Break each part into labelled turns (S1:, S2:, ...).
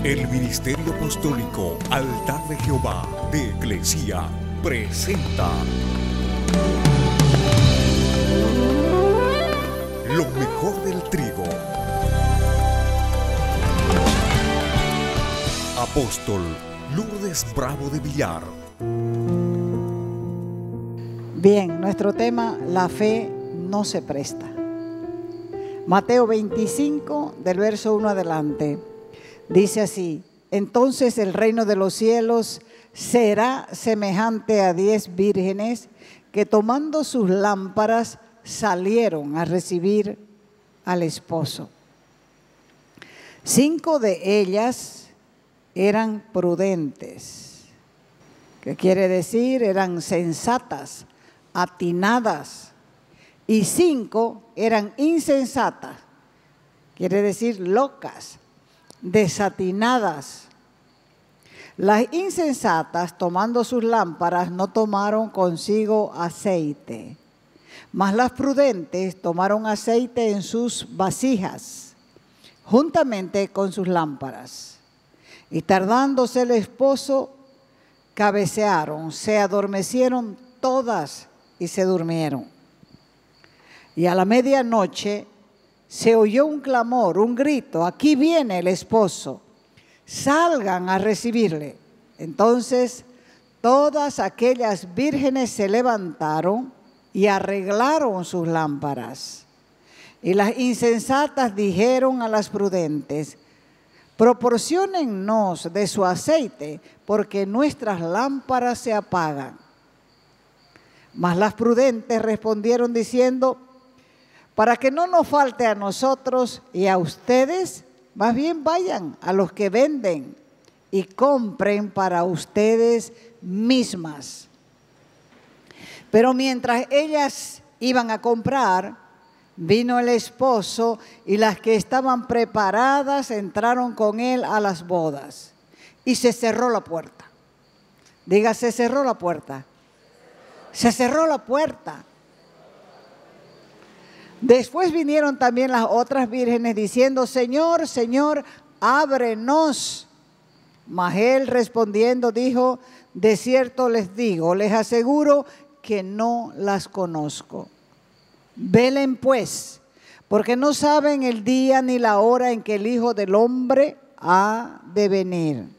S1: El Ministerio Apostólico Altar de Jehová de Eclesia presenta lo mejor del trigo. Apóstol Lourdes Bravo de Villar.
S2: Bien, nuestro tema, la fe no se presta. Mateo 25, del verso 1 adelante. Dice así: entonces el reino de los cielos será semejante a 10 vírgenes que tomando sus lámparas salieron a recibir al esposo. 5 de ellas eran prudentes. ¿Qué quiere decir? Eran sensatas, atinadas. Y 5 eran insensatas. Quiere decir locas, desatinadas. Las insensatas, tomando sus lámparas, no tomaron consigo aceite, mas las prudentes tomaron aceite en sus vasijas, juntamente con sus lámparas. Y tardándose el esposo, cabecearon, se adormecieron todas y se durmieron. Y a la medianoche se oyó un clamor, un grito: aquí viene el esposo, salgan a recibirle. Entonces todas aquellas vírgenes se levantaron y arreglaron sus lámparas. Y las insensatas dijeron a las prudentes: proporciónennos de su aceite, porque nuestras lámparas se apagan. Mas las prudentes respondieron diciendo: para que no nos falte a nosotros y a ustedes, más bien vayan a los que venden y compren para ustedes mismas. Pero mientras ellas iban a comprar, vino el esposo y las que estaban preparadas entraron con él a las bodas. Y se cerró la puerta. Diga, se cerró la puerta. Se cerró la puerta. Después vinieron también las otras vírgenes diciendo: Señor, Señor, ábrenos. Mas él respondiendo dijo: de cierto les digo, les aseguro que no las conozco. Velen pues, porque no saben el día ni la hora en que el Hijo del Hombre ha de venir.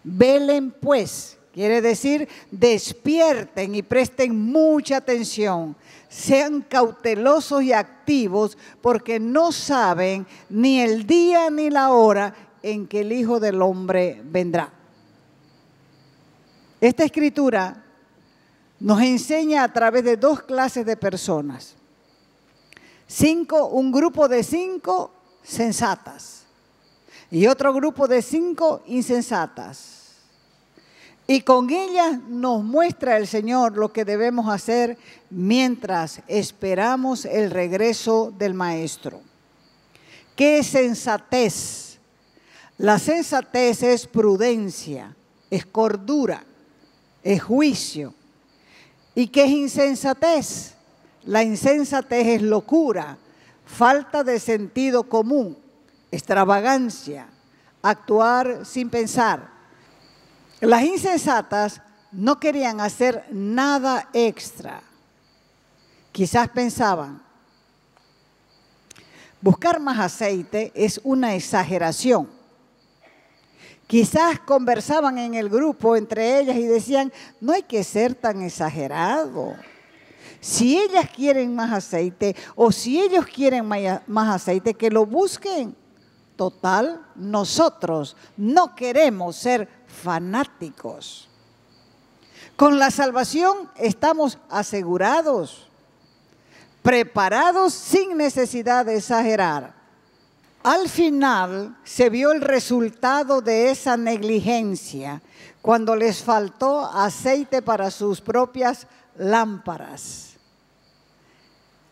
S2: Velen pues, quiere decir despierten y presten mucha atención. Sean cautelosos y activos, porque no saben ni el día ni la hora en que el Hijo del Hombre vendrá. Esta escritura nos enseña a través de 2 clases de personas. Un grupo de 5 sensatas y otro grupo de 5 insensatas. Y con ellas nos muestra el Señor lo que debemos hacer mientras esperamos el regreso del Maestro. ¿Qué es sensatez? La sensatez es prudencia, es cordura, es juicio. ¿Y qué es insensatez? La insensatez es locura, falta de sentido común, extravagancia, actuar sin pensar. Las insensatas no querían hacer nada extra. Quizás pensaban: buscar más aceite es una exageración. Quizás conversaban en el grupo entre ellas y decían: no hay que ser tan exagerado. Si ellas quieren más aceite o si ellos quieren más aceite, que lo busquen. Total, nosotros no queremos ser fanáticos. Con la salvación estamos asegurados, preparados sin necesidad de exagerar. Al final se vio el resultado de esa negligencia cuando les faltó aceite para sus propias lámparas.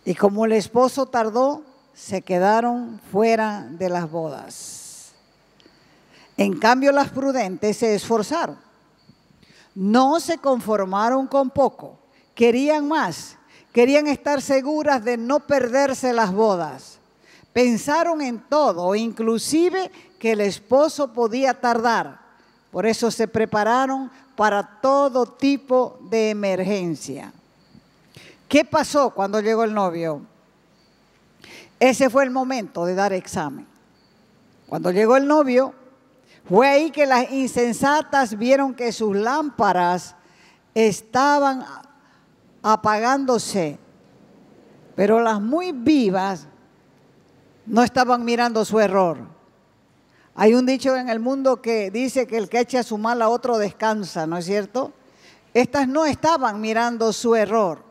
S2: Y como el esposo tardó, se quedaron fuera de las bodas. En cambio, las prudentes se esforzaron. No se conformaron con poco, querían más, querían estar seguras de no perderse las bodas. Pensaron en todo, inclusive que el esposo podía tardar. Por eso se prepararon para todo tipo de emergencia. ¿Qué pasó cuando llegó el novio? Ese fue el momento de dar examen. Cuando llegó el novio, fue ahí que las insensatas vieron que sus lámparas estaban apagándose, pero las muy vivas no estaban mirando su error. Hay un dicho en el mundo que dice que el que echa su mal a otro descansa, ¿no es cierto? Estas no estaban mirando su error,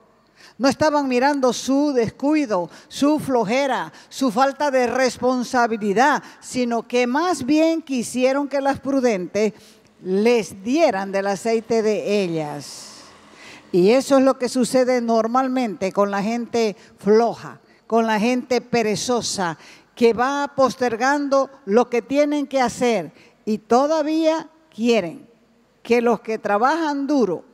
S2: no estaban mirando su descuido, su flojera, su falta de responsabilidad, sino que más bien quisieron que las prudentes les dieran del aceite de ellas. Y eso es lo que sucede normalmente con la gente floja, con la gente perezosa, que va postergando lo que tienen que hacer y todavía quieren que los que trabajan duro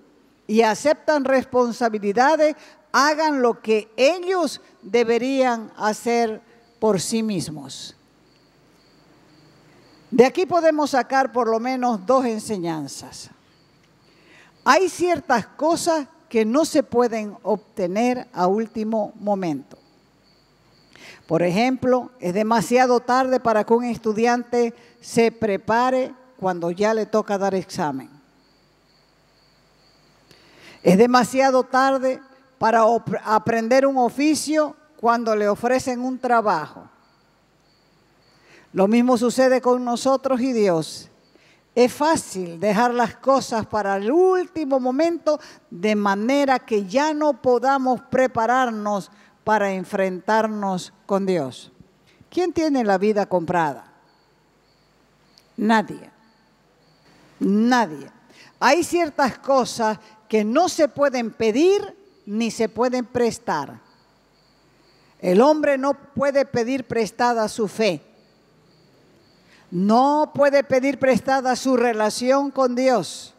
S2: y aceptan responsabilidades hagan lo que ellos deberían hacer por sí mismos. De aquí podemos sacar por lo menos dos enseñanzas. Hay ciertas cosas que no se pueden obtener a último momento. Por ejemplo, es demasiado tarde para que un estudiante se prepare cuando ya le toca dar examen. Es demasiado tarde para aprender un oficio cuando le ofrecen un trabajo. Lo mismo sucede con nosotros y Dios. Es fácil dejar las cosas para el último momento de manera que ya no podamos prepararnos para enfrentarnos con Dios. ¿Quién tiene la vida comprada? Nadie. Nadie. Hay ciertas cosas que no se pueden pedir ni se pueden prestar. El hombre no puede pedir prestada su fe. No puede pedir prestada su relación con Dios.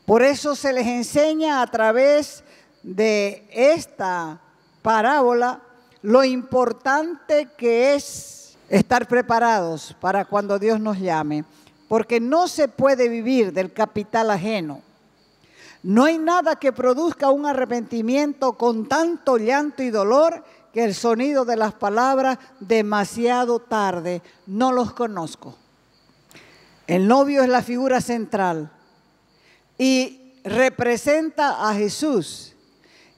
S2: Por eso se les enseña a través de esta parábola lo importante que es estar preparados para cuando Dios nos llame, porque no se puede vivir del capital ajeno. No hay nada que produzca un arrepentimiento con tanto llanto y dolor que el sonido de las palabras demasiado tarde. No los conozco. El novio es la figura central y representa a Jesús.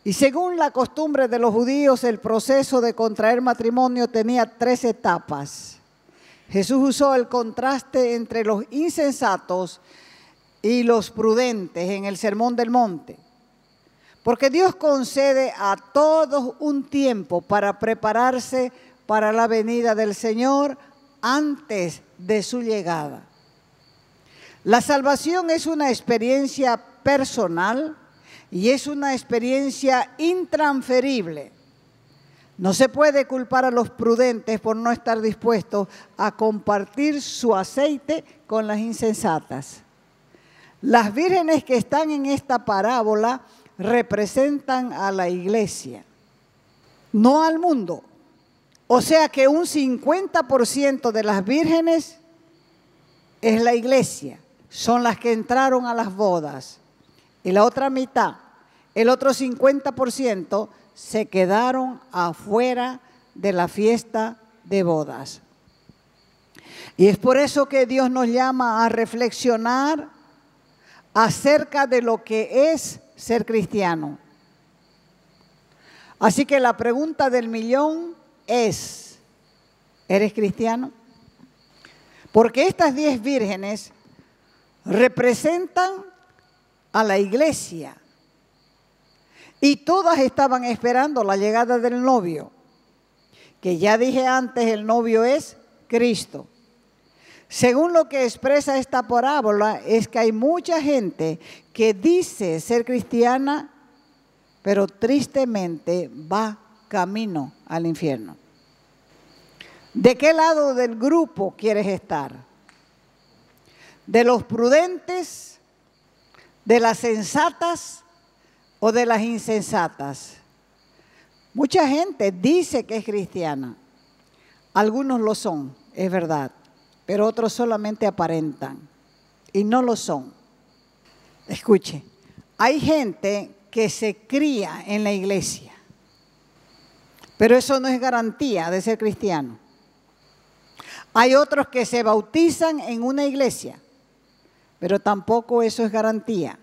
S2: Y según la costumbre de los judíos, el proceso de contraer matrimonio tenía 3 etapas. Jesús usó el contraste entre los insensatos y los prudentes en el Sermón del Monte. Porque Dios concede a todos un tiempo para prepararse para la venida del Señor antes de su llegada. La salvación es una experiencia personal y es una experiencia intransferible. No se puede culpar a los prudentes por no estar dispuestos a compartir su aceite con las insensatas. Las vírgenes que están en esta parábola representan a la iglesia, no al mundo. O sea que un 50% de las vírgenes es la iglesia, son las que entraron a las bodas. Y la otra mitad, el otro 50%, se quedaron afuera de la fiesta de bodas. Y es por eso que Dios nos llama a reflexionar acerca de lo que es ser cristiano. Así que la pregunta del millón es, ¿eres cristiano? Porque estas 10 vírgenes representan a la iglesia y todas estaban esperando la llegada del novio, que ya dije antes, el novio es Cristo. Según lo que expresa esta parábola, es que hay mucha gente que dice ser cristiana, pero tristemente va camino al infierno. ¿De qué lado del grupo quieres estar? ¿De los prudentes, de las sensatas o de las insensatas? Mucha gente dice que es cristiana. Algunos lo son, es verdad. pero otros solamente aparentan y no lo son. Escuche, hay gente que se cría en la iglesia, pero eso no es garantía de ser cristiano. Hay otros que se bautizan en una iglesia, pero tampoco eso es garantía.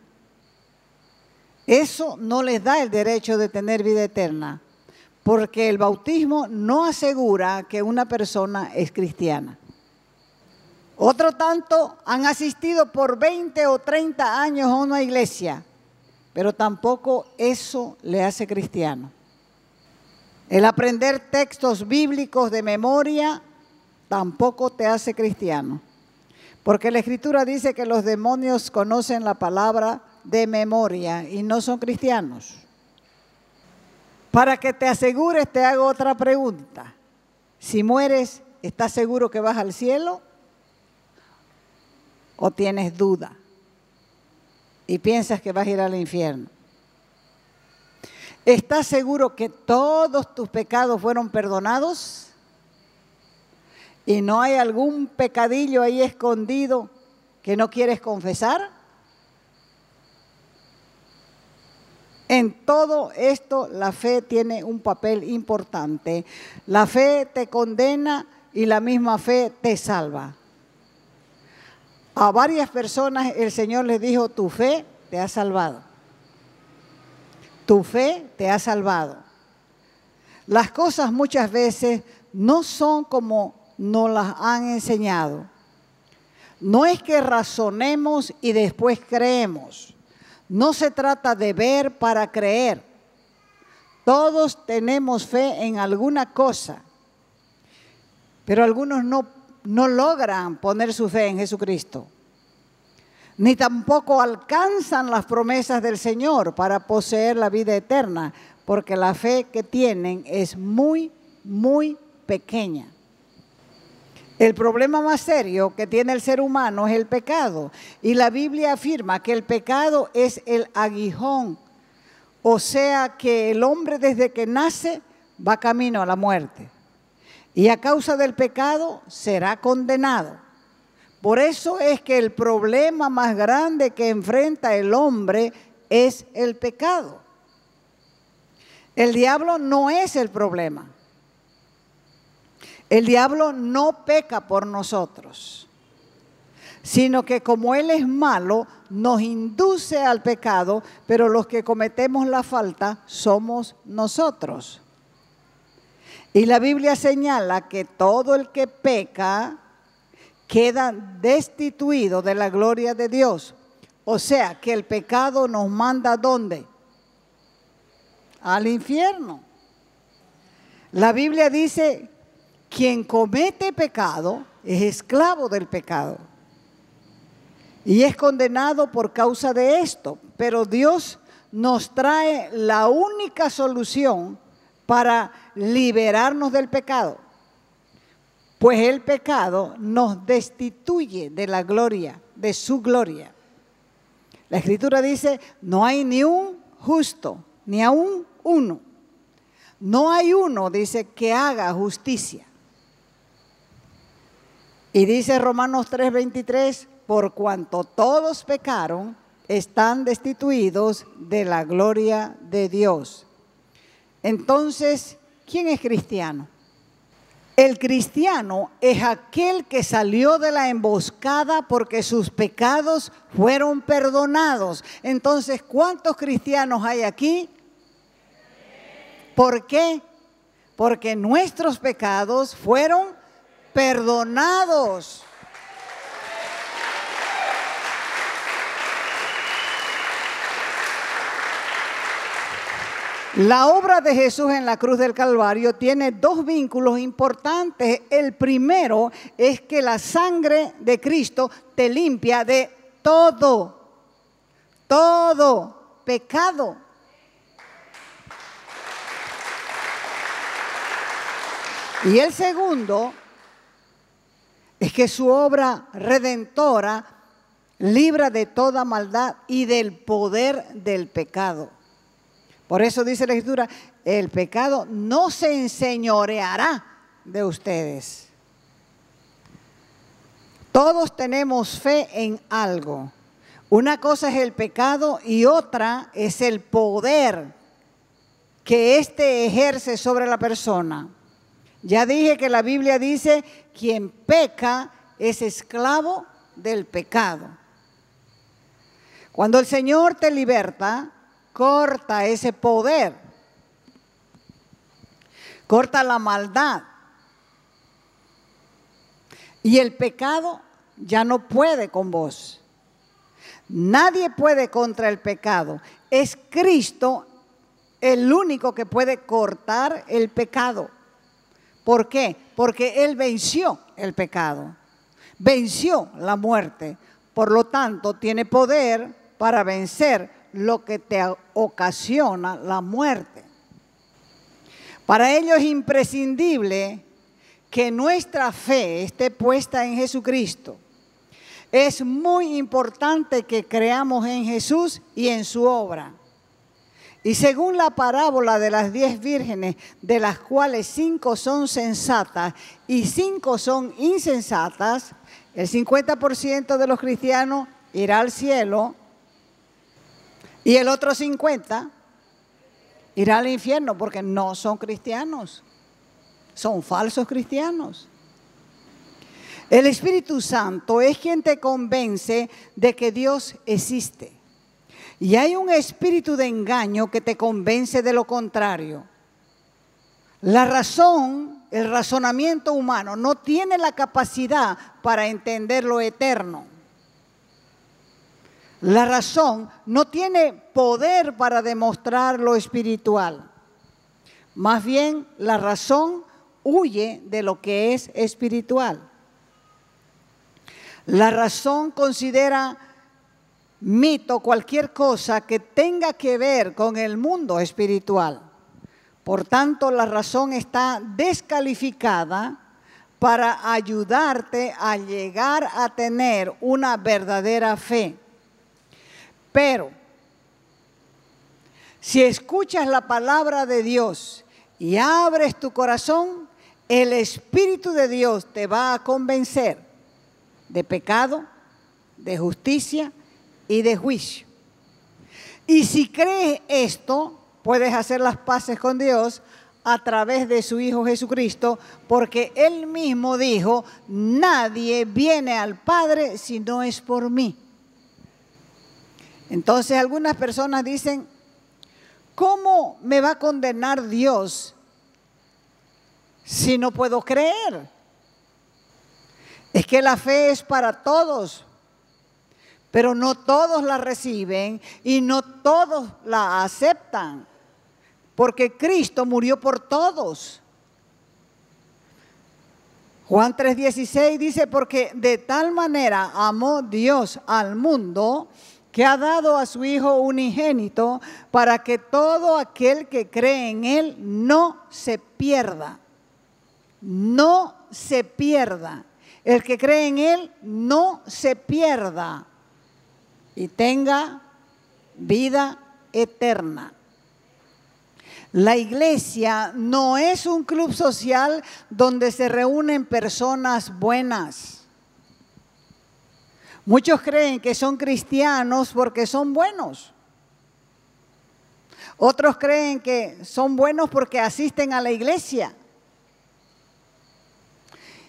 S2: Eso no les da el derecho de tener vida eterna, porque el bautismo no asegura que una persona es cristiana. Otro tanto han asistido por 20 o 30 años a una iglesia, pero tampoco eso le hace cristiano. El aprender textos bíblicos de memoria tampoco te hace cristiano, porque la Escritura dice que los demonios conocen la palabra de memoria y no son cristianos. Para que te asegures, te hago otra pregunta. Si mueres, ¿estás seguro que vas al cielo? ¿O tienes duda y piensas que vas a ir al infierno? ¿Estás seguro que todos tus pecados fueron perdonados? ¿Y no hay algún pecadillo ahí escondido que no quieres confesar? En todo esto la fe tiene un papel importante. La fe te condena y la misma fe te salva. A varias personas el Señor les dijo, tu fe te ha salvado. Tu fe te ha salvado. Las cosas muchas veces no son como nos las han enseñado. No es que razonemos y después creemos. No se trata de ver para creer. Todos tenemos fe en alguna cosa, pero algunos no logran poner su fe en Jesucristo, ni tampoco alcanzan las promesas del Señor para poseer la vida eterna, porque la fe que tienen es muy, muy pequeña. El problema más serio que tiene el ser humano es el pecado, y la Biblia afirma que el pecado es el aguijón, o sea que el hombre desde que nace va camino a la muerte, y a causa del pecado será condenado. Por eso es que el problema más grande que enfrenta el hombre es el pecado. El diablo no es el problema. El diablo no peca por nosotros, sino que como él es malo, nos induce al pecado, pero los que cometemos la falta somos nosotros. Y la Biblia señala que todo el que peca queda destituido de la gloria de Dios. O sea, que el pecado nos manda ¿a dónde? Al infierno. La Biblia dice, quien comete pecado es esclavo del pecado y es condenado por causa de esto. Pero Dios nos trae la única solución para liberarnos del pecado, pues el pecado nos destituye de la gloria, de su gloria. La Escritura dice, no hay ni un justo, ni aún uno. No hay uno, dice, que haga justicia. Y dice Romanos 3:23, por cuanto todos pecaron, están destituidos de la gloria de Dios. Entonces, ¿quién es cristiano? El cristiano es aquel que salió de la emboscada porque sus pecados fueron perdonados. Entonces, ¿cuántos cristianos hay aquí? ¿Por qué? Porque nuestros pecados fueron perdonados. La obra de Jesús en la cruz del Calvario tiene dos vínculos importantes. El primero es que la sangre de Cristo te limpia de todo pecado. Y el segundo es que su obra redentora libra de toda maldad y del poder del pecado. Por eso dice la Escritura, el pecado no se enseñoreará de ustedes. Todos tenemos fe en algo. Una cosa es el pecado y otra es el poder que éste ejerce sobre la persona. Ya dije que la Biblia dice, quien peca es esclavo del pecado. Cuando el Señor te liberta, corta ese poder, corta la maldad. Y el pecado ya no puede con vos. Nadie puede contra el pecado. Es Cristo el único que puede cortar el pecado. ¿Por qué? Porque Él venció el pecado, venció la muerte. Por lo tanto, tiene poder para vencer lo que te ocasiona la muerte. Para ello es imprescindible que nuestra fe esté puesta en Jesucristo. Es muy importante que creamos en Jesús y en su obra. Y según la parábola de las 10 vírgenes, de las cuales 5 son sensatas y 5 son insensatas, el 50% de los cristianos irá al cielo y el otro 50% irá al infierno porque no son cristianos, son falsos cristianos. El Espíritu Santo es quien te convence de que Dios existe. Y hay un espíritu de engaño que te convence de lo contrario. La razón, el razonamiento humano no tiene la capacidad para entender lo eterno. La razón no tiene poder para demostrar lo espiritual. Más bien, la razón huye de lo que es espiritual. La razón considera mito cualquier cosa que tenga que ver con el mundo espiritual. Por tanto, la razón está descalificada para ayudarte a llegar a tener una verdadera fe. Pero, si escuchas la palabra de Dios y abres tu corazón, el Espíritu de Dios te va a convencer de pecado, de justicia y de juicio. Y si crees esto, puedes hacer las paces con Dios a través de su Hijo Jesucristo, porque Él mismo dijo, nadie viene al Padre si no es por mí. Entonces algunas personas dicen, ¿cómo me va a condenar Dios si no puedo creer? Es que la fe es para todos, pero no todos la reciben y no todos la aceptan, porque Cristo murió por todos. Juan 3:16 dice, porque de tal manera amó Dios al mundo, que ha dado a su Hijo unigénito, para que todo aquel que cree en Él no se pierda. No se pierda. El que cree en Él no se pierda y tenga vida eterna. La iglesia no es un club social donde se reúnen personas buenas. Muchos creen que son cristianos porque son buenos. Otros creen que son buenos porque asisten a la iglesia.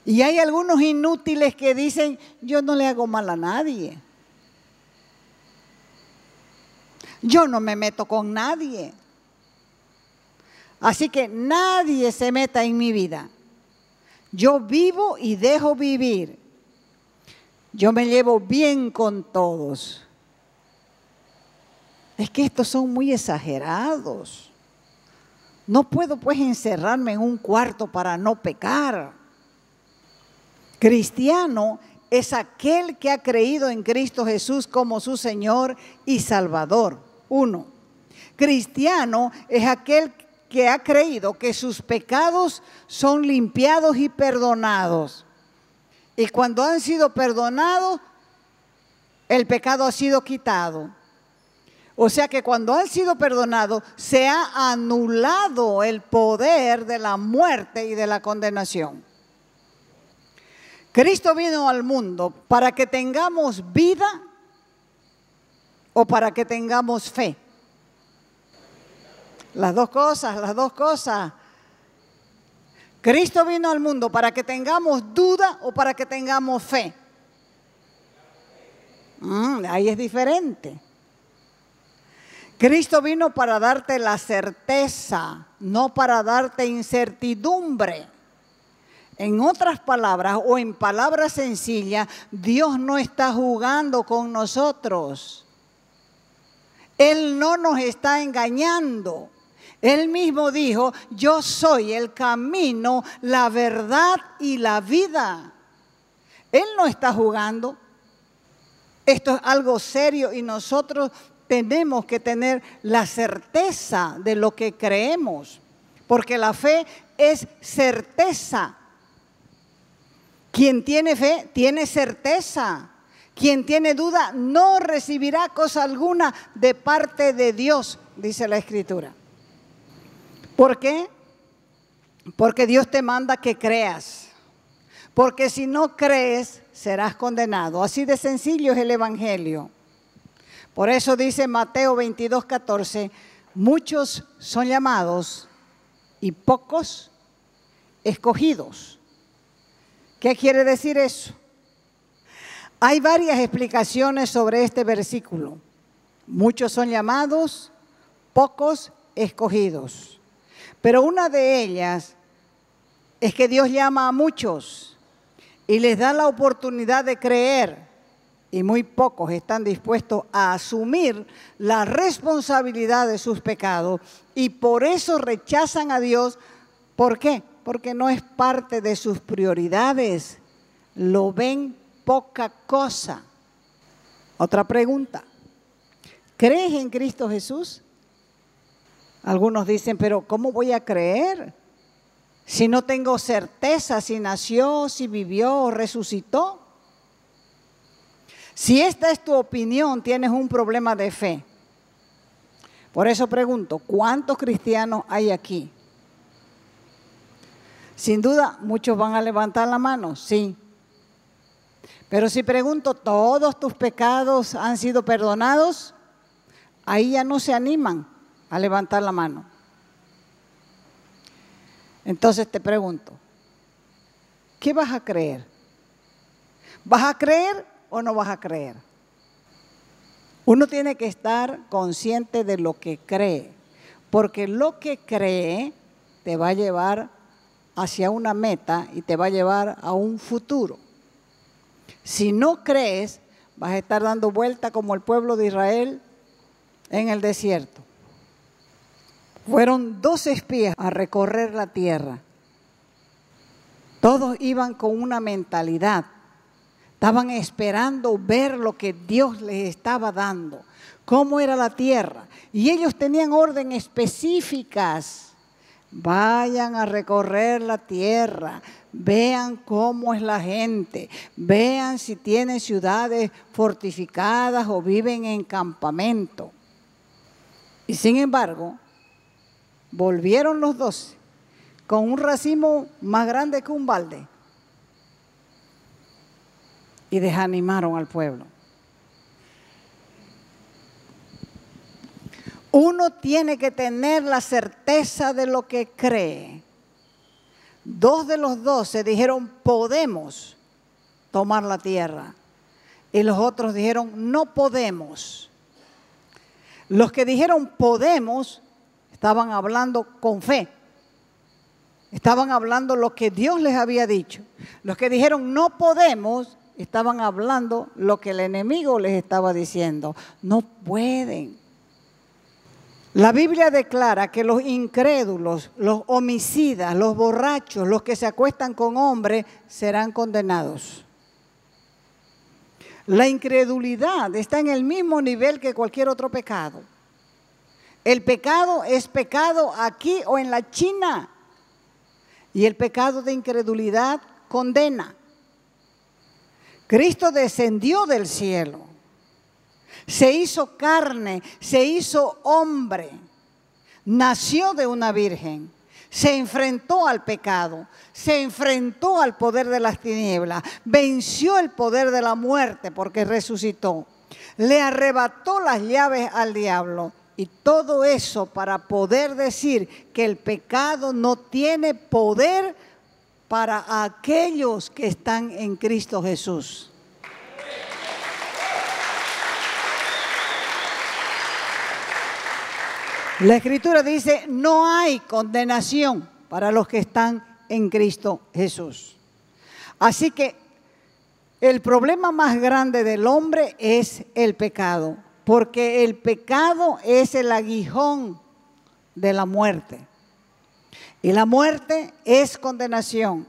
S2: Y hay algunos inútiles que dicen, yo no le hago mal a nadie. Yo no me meto con nadie. Así que nadie se meta en mi vida. Yo vivo y dejo vivir. Yo me llevo bien con todos. Es que estos son muy exagerados. No puedo pues encerrarme en un cuarto para no pecar. Cristiano es aquel que ha creído en Cristo Jesús como su Señor y Salvador. 1. Cristiano es aquel que ha creído que sus pecados son limpiados y perdonados. Y cuando han sido perdonados, el pecado ha sido quitado. O sea que cuando han sido perdonados, se ha anulado el poder de la muerte y de la condenación. Cristo vino al mundo para que tengamos vida o para que tengamos fe. Las dos cosas, las dos cosas. Cristo vino al mundo para que tengamos duda o para que tengamos fe. Ahí es diferente. Cristo vino para darte la certeza, no para darte incertidumbre. En otras palabras, o en palabras sencillas, Dios no está jugando con nosotros. Él no nos está engañando. Él mismo dijo, yo soy el camino, la verdad y la vida. Él no está jugando. Esto es algo serio y nosotros tenemos que tener la certeza de lo que creemos, porque la fe es certeza. Quien tiene fe tiene certeza. Quien tiene duda no recibirá cosa alguna de parte de Dios, dice la Escritura. ¿Por qué? Porque Dios te manda que creas. Porque si no crees, serás condenado. Así de sencillo es el Evangelio. Por eso dice Mateo 22:14, muchos son llamados y pocos escogidos. ¿Qué quiere decir eso? Hay varias explicaciones sobre este versículo. Muchos son llamados, pocos escogidos. Pero una de ellas es que Dios llama a muchos y les da la oportunidad de creer, y muy pocos están dispuestos a asumir la responsabilidad de sus pecados y por eso rechazan a Dios. ¿Por qué? Porque no es parte de sus prioridades, lo ven poca cosa. Otra pregunta, ¿crees en Cristo Jesús? Algunos dicen, pero ¿cómo voy a creer si no tengo certeza si nació, si vivió o resucitó? Si esta es tu opinión, tienes un problema de fe. Por eso pregunto, ¿cuántos cristianos hay aquí? Sin duda, muchos van a levantar la mano, sí. Pero si pregunto, ¿todos tus pecados han sido perdonados? Ahí ya no se animan a levantar la mano. Entonces te pregunto, ¿qué vas a creer? ¿Vas a creer o no vas a creer? Uno tiene que estar consciente de lo que cree, porque lo que cree te va a llevar hacia una meta y te va a llevar a un futuro. Si no crees, vas a estar dando vuelta como el pueblo de Israel en el desierto. Fueron 12 espías a recorrer la tierra. Todos iban con una mentalidad. Estaban esperando ver lo que Dios les estaba dando, cómo era la tierra. Y ellos tenían órdenes específicas. Vayan a recorrer la tierra, vean cómo es la gente, vean si tienen ciudades fortificadas o viven en campamento. Y sin embargo, volvieron los 12 con un racimo más grande que un balde y desanimaron al pueblo. Uno tiene que tener la certeza de lo que cree. 2 de los 12 dijeron, podemos tomar la tierra. Y los otros dijeron, no podemos. Los que dijeron podemos, estaban hablando con fe. Estaban hablando lo que Dios les había dicho. Los que dijeron no podemos, estaban hablando lo que el enemigo les estaba diciendo. No pueden. La Biblia declara que los incrédulos, los homicidas, los borrachos, los que se acuestan con hombres, serán condenados. La incredulidad está en el mismo nivel que cualquier otro pecado. El pecado es pecado aquí o en la China. Y el pecado de incredulidad condena. Cristo descendió del cielo. Se hizo carne, se hizo hombre, nació de una virgen, Se enfrentó al pecado, se enfrentó al poder de las tinieblas, venció el poder de la muerte porque resucitó. Le arrebató las llaves al diablo. Y todo eso para poder decir que el pecado no tiene poder para aquellos que están en Cristo Jesús. La Escritura dice, no hay condenación para los que están en Cristo Jesús. Así que el problema más grande del hombre es el pecado, porque el pecado es el aguijón de la muerte. Y la muerte es condenación.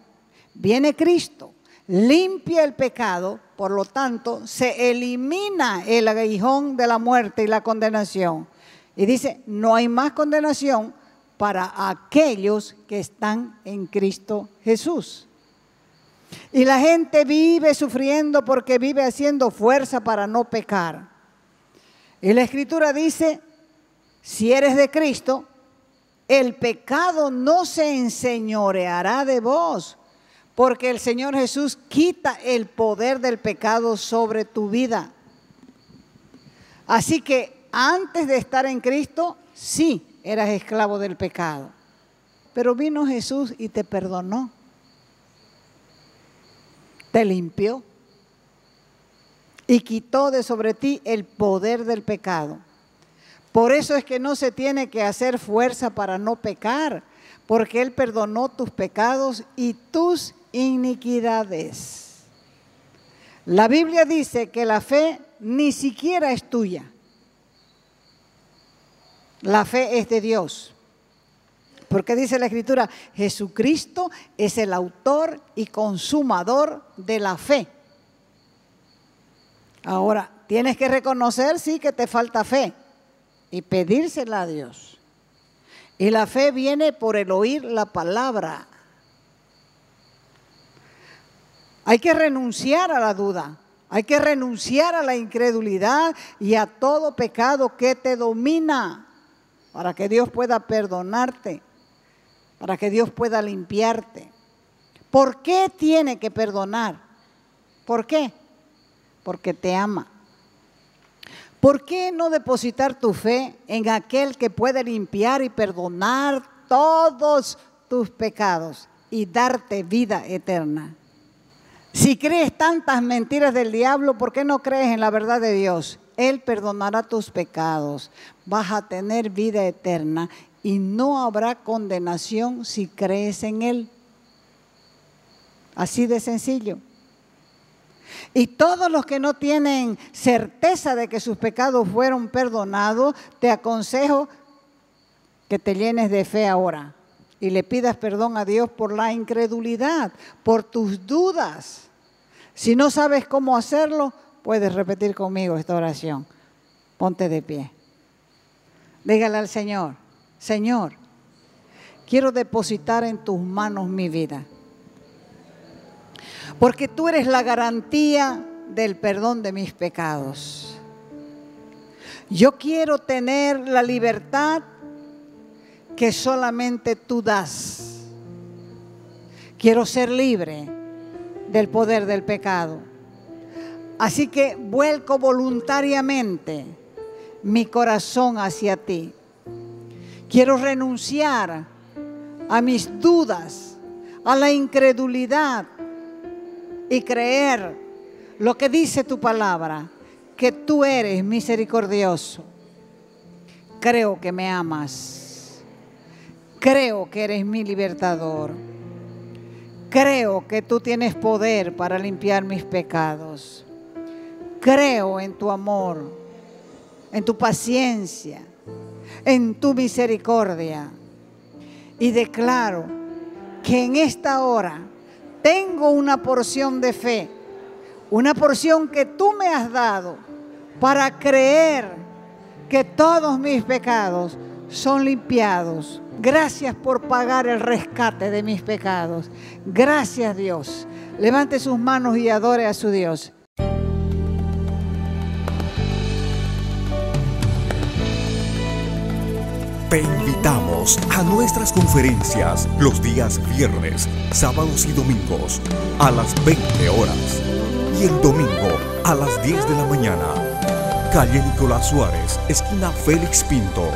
S2: Viene Cristo, limpia el pecado, por lo tanto, se elimina el aguijón de la muerte y la condenación. Y dice, no hay más condenación para aquellos que están en Cristo Jesús. Y la gente vive sufriendo porque vive haciendo fuerza para no pecar. Y la Escritura dice, si eres de Cristo, el pecado no se enseñoreará de vos, porque el Señor Jesús quita el poder del pecado sobre tu vida. Así que antes de estar en Cristo, sí, eras esclavo del pecado. Pero vino Jesús y te perdonó. Te limpió. Y quitó de sobre ti el poder del pecado. Por eso es que no se tiene que hacer fuerza para no pecar, porque Él perdonó tus pecados y tus iniquidades. La Biblia dice que la fe ni siquiera es tuya. La fe es de Dios. Porque dice la Escritura, Jesucristo es el autor y consumador de la fe. Ahora, tienes que reconocer, sí, que te falta fe y pedírsela a Dios. Y la fe viene por el oír la palabra. Hay que renunciar a la duda, hay que renunciar a la incredulidad y a todo pecado que te domina para que Dios pueda perdonarte, para que Dios pueda limpiarte. ¿Por qué tiene que perdonar? ¿Por qué? Porque te ama. ¿Por qué no depositar tu fe en aquel que puede limpiar y perdonar todos tus pecados y darte vida eterna? Si crees tantas mentiras del diablo, ¿por qué no crees en la verdad de Dios? Él perdonará tus pecados, vas a tener vida eterna y no habrá condenación si crees en Él. Así de sencillo. Y todos los que no tienen certeza de que sus pecados fueron perdonados, te aconsejo que te llenes de fe ahora y le pidas perdón a Dios por la incredulidad, por tus dudas. Si no sabes cómo hacerlo, puedes repetir conmigo esta oración. Ponte de pie. Dígale al Señor, Señor, quiero depositar en tus manos mi vida. Porque tú eres la garantía del perdón de mis pecados. Yo quiero tener la libertad que solamente tú das. Quiero ser libre del poder del pecado. Así que vuelco voluntariamente mi corazón hacia ti. Quiero renunciar a mis dudas, a la incredulidad y creer lo que dice tu palabra, que tú eres misericordioso. Creo que me amas. Creo que eres mi libertador. Creo que tú tienes poder para limpiar mis pecados. Creo en tu amor, en tu paciencia, en tu misericordia. Y declaro que en esta hora tengo una porción de fe, una porción que tú me has dado para creer que todos mis pecados son limpiados. Gracias por pagar el rescate de mis pecados. Gracias, Dios. Levante sus manos y adore a su Dios.
S1: Te invitamos a nuestras conferencias los días viernes, sábados y domingos a las 20 horas y el domingo a las 10 de la mañana. Calle Nicolás Suárez, esquina Félix Pinto,